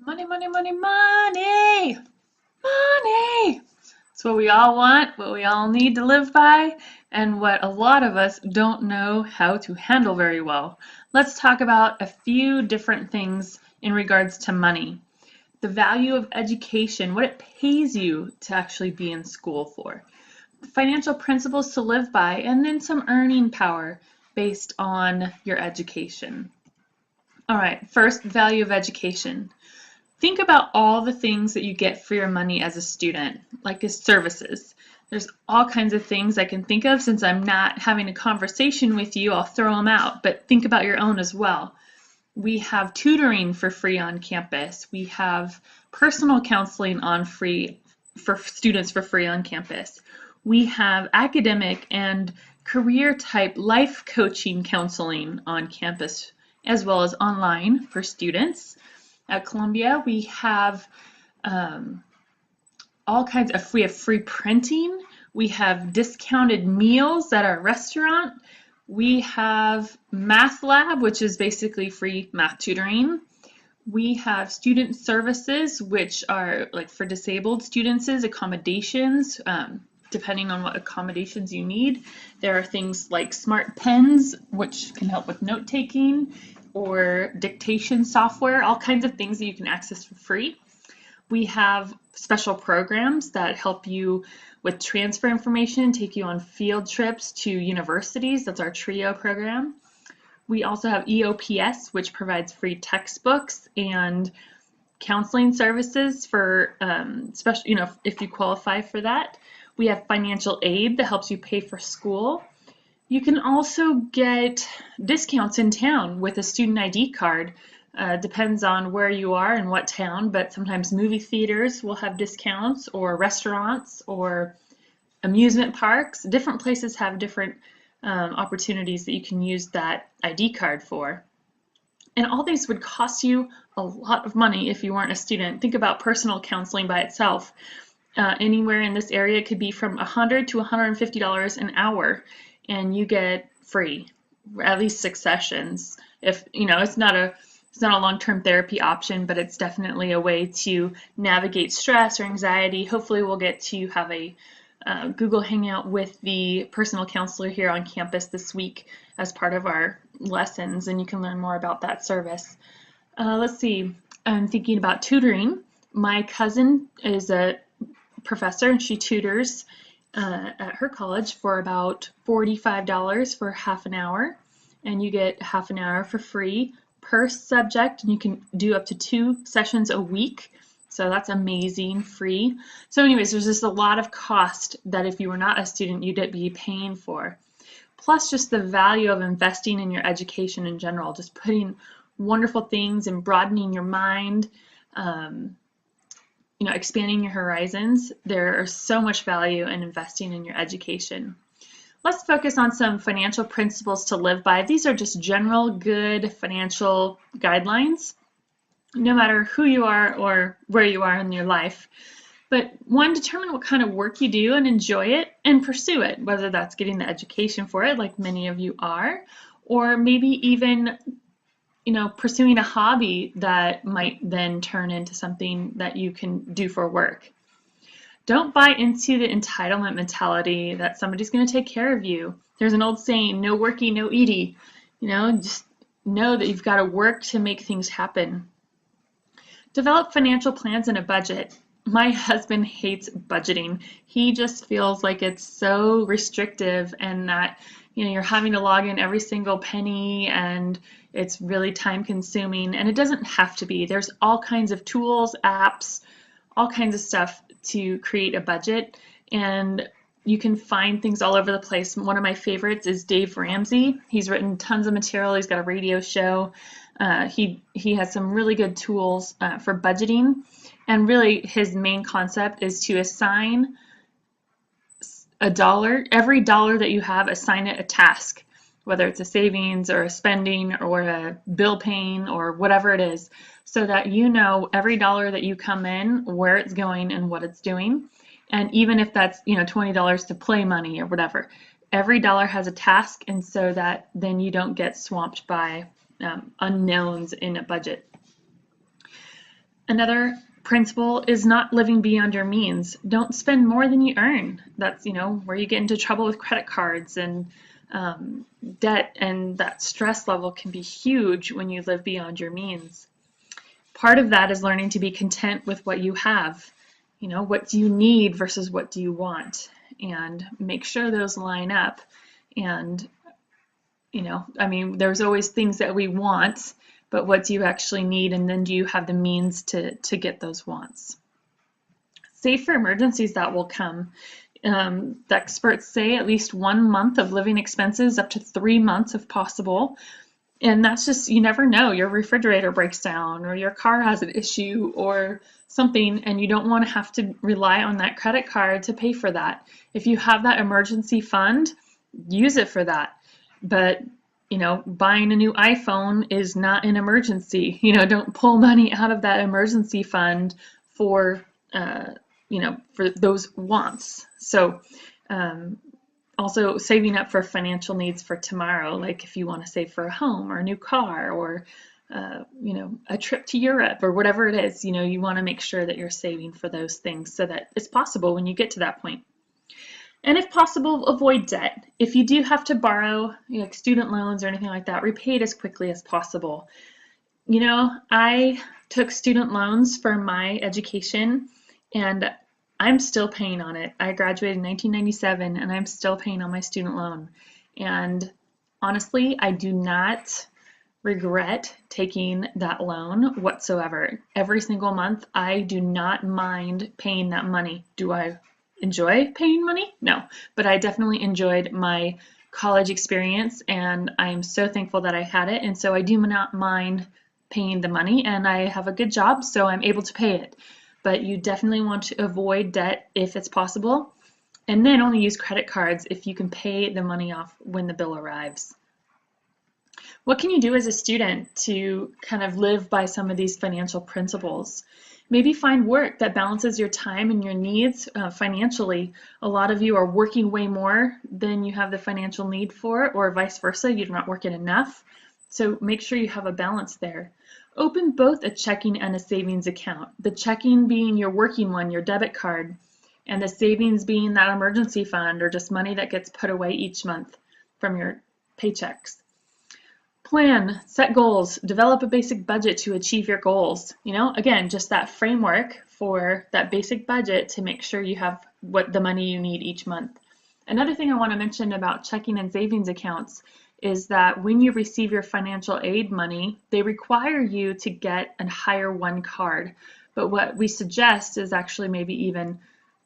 Money, money, money, money, money. It's what we all want, what we all need to live by, and what a lot of us don't know how to handle very well. Let's talk about a few different things in regards to money. The value of education, what it pays you to actually be in school for. Financial principles to live by, and then some earning power based on your education. All right, first, value of education. Think about all the things that you get for your money as a student, like as services. There's all kinds of things I can think of. Since I'm not having a conversation with you, I'll throw them out, but think about your own as well. We have tutoring for free on campus. We have personal counseling on free for students for free on campus. We have academic and career type life coaching counseling on campus as well as online for students. At Columbia, we have all kinds of, we have free printing, we have discounted meals at our restaurant, we have Math Lab, which is basically free math tutoring. We have student services, which are like for disabled students, accommodations, depending on what accommodations you need. There are things like smart pens, which can help with note taking, or dictation software, all kinds of things that you can access for free. We have special programs that help you with transfer information, take you on field trips to universities. That's our TRIO program. We also have EOPS, which provides free textbooks and counseling services for special, if you qualify for that. We have financial aid that helps you pay for school. You can also get discounts in town with a student ID card. Depends on where you are and what town, but sometimes movie theaters will have discounts, or restaurants, or amusement parks. Different places have different opportunities that you can use that ID card for. And all these would cost you a lot of money if you weren't a student. Think about personal counseling by itself. Anywhere in this area, it could be from $100 to $150 an hour, and you get free, at least 6 sessions. If it's not a long-term therapy option, but it's definitely a way to navigate stress or anxiety. Hopefully we'll get to have a Google Hangout with the personal counselor here on campus this week as part of our lessons, and you can learn more about that service. Let's see, I'm thinking about tutoring. My cousin is a professor, and she tutors at her college for about $45 for half an hour, and you get half an hour for free per subject, and you can do up to 2 sessions a week. So that's amazing, free. So anyways, there's just a lot of cost that if you were not a student, you'd be paying for. Plus just the value of investing in your education in general, just putting wonderful things and broadening your mind, expanding your horizons. There is so much value in investing in your education. Let's focus on some financial principles to live by. These are just general good financial guidelines, no matter who you are or where you are in your life. But one, determine what kind of work you do and enjoy it and pursue it, whether that's getting the education for it, like many of you are, or maybe even pursuing a hobby that might then turn into something that you can do for work. Don't buy into the entitlement mentality that somebody's going to take care of you. There's an old saying, no worky, no eaty. Just know that you've got to work to make things happen. Develop financial plans and a budget. My husband hates budgeting. He just feels like it's so restrictive, and that you're having to log in every single penny, and it's really time consuming, and it doesn't have to be. There's all kinds of tools, apps, all kinds of stuff to create a budget, and you can find things all over the place. One of my favorites is Dave Ramsey. He's written tons of material. He's got a radio show. He has some really good tools for budgeting, and really his main concept is to assign a dollar, every dollar that you have, assign it a task, whether it's a savings or a spending or a bill paying or whatever it is, so that every dollar that you come in, where it's going and what it's doing. And even if that's $20 to play money or whatever, every dollar has a task, and so that then you don't get swamped by unknowns in a budget. Another principle is not living beyond your means. Don't spend more than you earn. That's, where you get into trouble with credit cards and debt, and that stress level can be huge when you live beyond your means. Part of that is learning to be content with what you have. What do you need versus what do you want? And make sure those line up. And, there's always things that we want, but what do you actually need? And then do you have the means to get those wants? Save for emergencies that will come. The experts say at least 1 month of living expenses, up to 3 months if possible. And that's just, you never know, your refrigerator breaks down or your car has an issue or something, and you don't want to have to rely on that credit card to pay for that. If you have that emergency fund, use it for that. But, buying a new iPhone is not an emergency. Don't pull money out of that emergency fund for, for those wants. So, also saving up for financial needs for tomorrow, like if you want to save for a home or a new car or a trip to Europe or whatever it is, you want to make sure that you're saving for those things so that it's possible when you get to that point. And if possible, avoid debt. If you do have to borrow, like student loans or anything like that, repay it as quickly as possible. I took student loans for my education, and I'm still paying on it. I graduated in 1997 and I'm still paying on my student loan. And honestly, I do not regret taking that loan whatsoever. Every single month, I do not mind paying that money. Do I enjoy paying money? No, but I definitely enjoyed my college experience, and I am so thankful that I had it. And so I do not mind paying the money, and I have a good job, so I'm able to pay it. But you definitely want to avoid debt if it's possible, and then only use credit cards if you can pay the money off when the bill arrives. What can you do as a student to kind of live by some of these financial principles? Maybe find work that balances your time and your needs financially. A lot of you are working way more than you have the financial need for, or vice versa, you're not working enough. So make sure you have a balance there. Open both a checking and a savings account. The checking being your working one, your debit card, and the savings being that emergency fund or just money that gets put away each month from your paychecks. Plan, set goals, develop a basic budget to achieve your goals. Again, just that framework for that basic budget to make sure you have what the money you need each month. Another thing I want to mention about checking and savings accounts is that when you receive your financial aid money, they require you to get a higher one card. But what we suggest is actually maybe even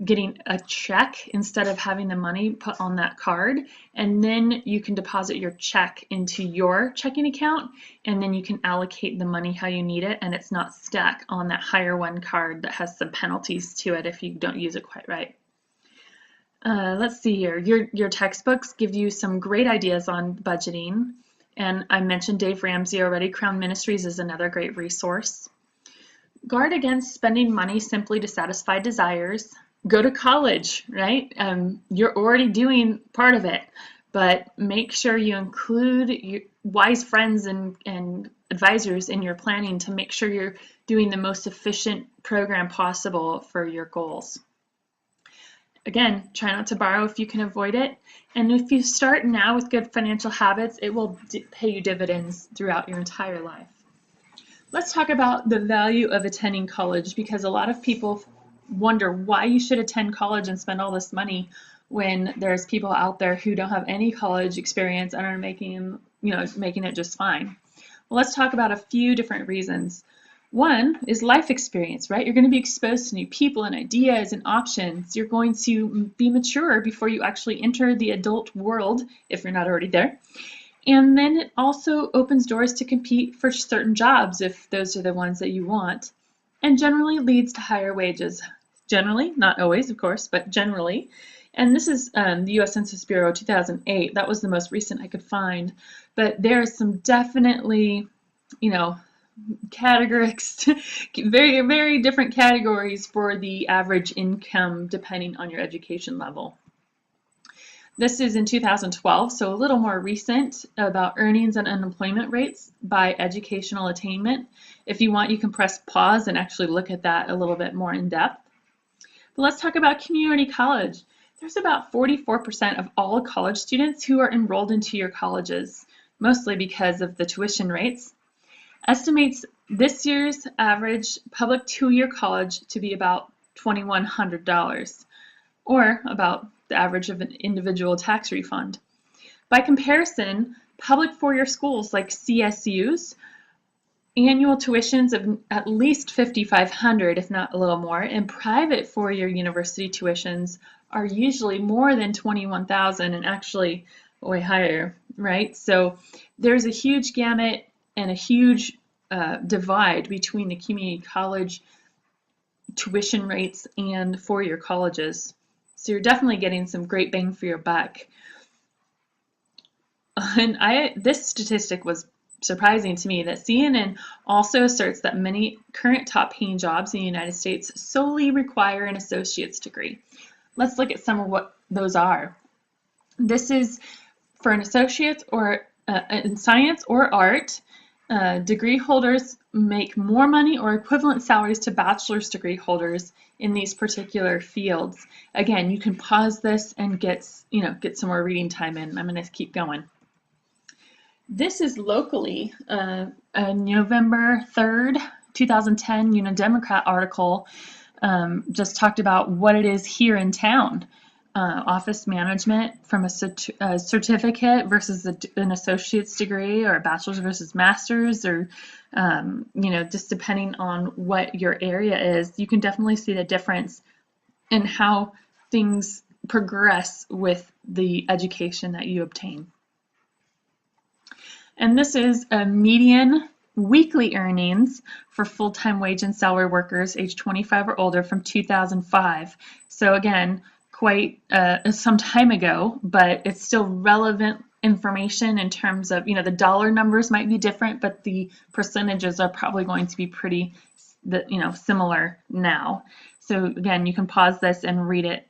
getting a check instead of having the money put on that card, and then you can deposit your check into your checking account, and then you can allocate the money how you need it, and it's not stuck on that higher one card that has some penalties to it if you don't use it quite right. Let's see here. Your textbooks give you some great ideas on budgeting, and I mentioned Dave Ramsey already. Crown Ministries is another great resource. Guard against spending money simply to satisfy desires. Go to college, right? You're already doing part of it, but make sure you include your wise friends and advisors in your planning to make sure you're doing the most efficient program possible for your goals. Again, try not to borrow if you can avoid it. And if you start now with good financial habits, it will pay you dividends throughout your entire life. Let's talk about the value of attending college, because a lot of people wonder why you should attend college and spend all this money when there's people out there who don't have any college experience and are making it just fine. Well, let's talk about a few different reasons. One is life experience, right? You're going to be exposed to new people and ideas and options. You're going to be mature before you actually enter the adult world, if you're not already there. And then it also opens doors to compete for certain jobs if those are the ones that you want, and generally leads to higher wages. Generally, not always, of course, but generally. And this is the U.S. Census Bureau 2008. That was the most recent I could find. But there's some definitely, categories, very, very different categories for the average income depending on your education level. This is in 2012, so a little more recent, about earnings and unemployment rates by educational attainment. If you want, you can press pause and actually look at that a little bit more in depth. But let's talk about community college. There's about 44% of all college students who are enrolled into your colleges, mostly because of the tuition rates. Estimates this year's average public two-year college to be about $2,100, or about the average of an individual tax refund. By comparison, public four-year schools like CSUs, annual tuitions of at least $5,500, if not a little more, and private four-year university tuitions are usually more than $21,000 and actually way higher, right? So there's a huge gamut and a huge divide between the community college tuition rates and four-year colleges. So you're definitely getting some great bang for your buck. And this statistic was surprising to me, that CNN also asserts that many current top-paying jobs in the United States solely require an associate's degree. Let's look at some of what those are. This is for an associate's or in science or art. Degree holders make more money or equivalent salaries to bachelor's degree holders in these particular fields. Again, you can pause this and get some more reading time in. I'm going to keep going. This is locally a November 3rd, 2010 Democrat article just talked about what it is here in town. Office management from a certificate versus an associate's degree, or a bachelor's versus master's, or just depending on what your area is, you can definitely see the difference in how things progress with the education that you obtain. And this is a median weekly earnings for full-time wage and salary workers age 25 or older from 2005. So again, quite some time ago, but it's still relevant information in terms of, the dollar numbers might be different, but the percentages are probably going to be pretty, similar now. So again, you can pause this and read it,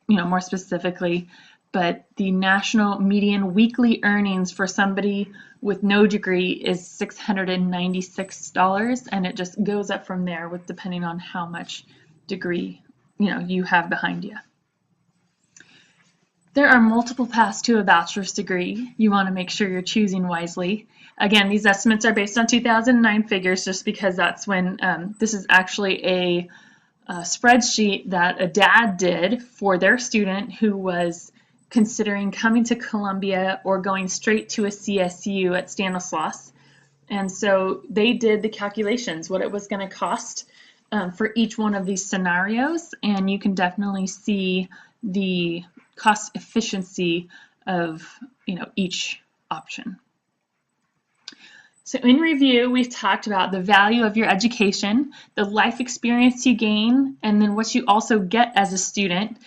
more specifically. But the national median weekly earnings for somebody with no degree is $696, and it just goes up from there with depending on how much degree you have behind you. There are multiple paths to a bachelor's degree. You want to make sure you're choosing wisely. Again, these estimates are based on 2009 figures, just because that's when this is actually a spreadsheet that a dad did for their student who was considering coming to Columbia or going straight to a CSU at Stanislaus. And so they did the calculations, what it was going to cost for each one of these scenarios, and you can definitely see the cost efficiency of each option. So in review, we've talked about the value of your education, the life experience you gain, and then what you also get as a student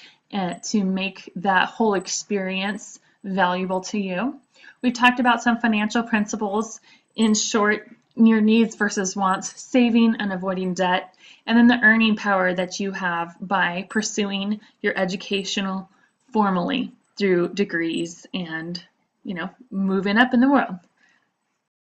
to make that whole experience valuable to you. We've talked about some financial principles, in short, your needs versus wants, saving and avoiding debt, and then the earning power that you have by pursuing your educational formally through degrees and moving up in the world.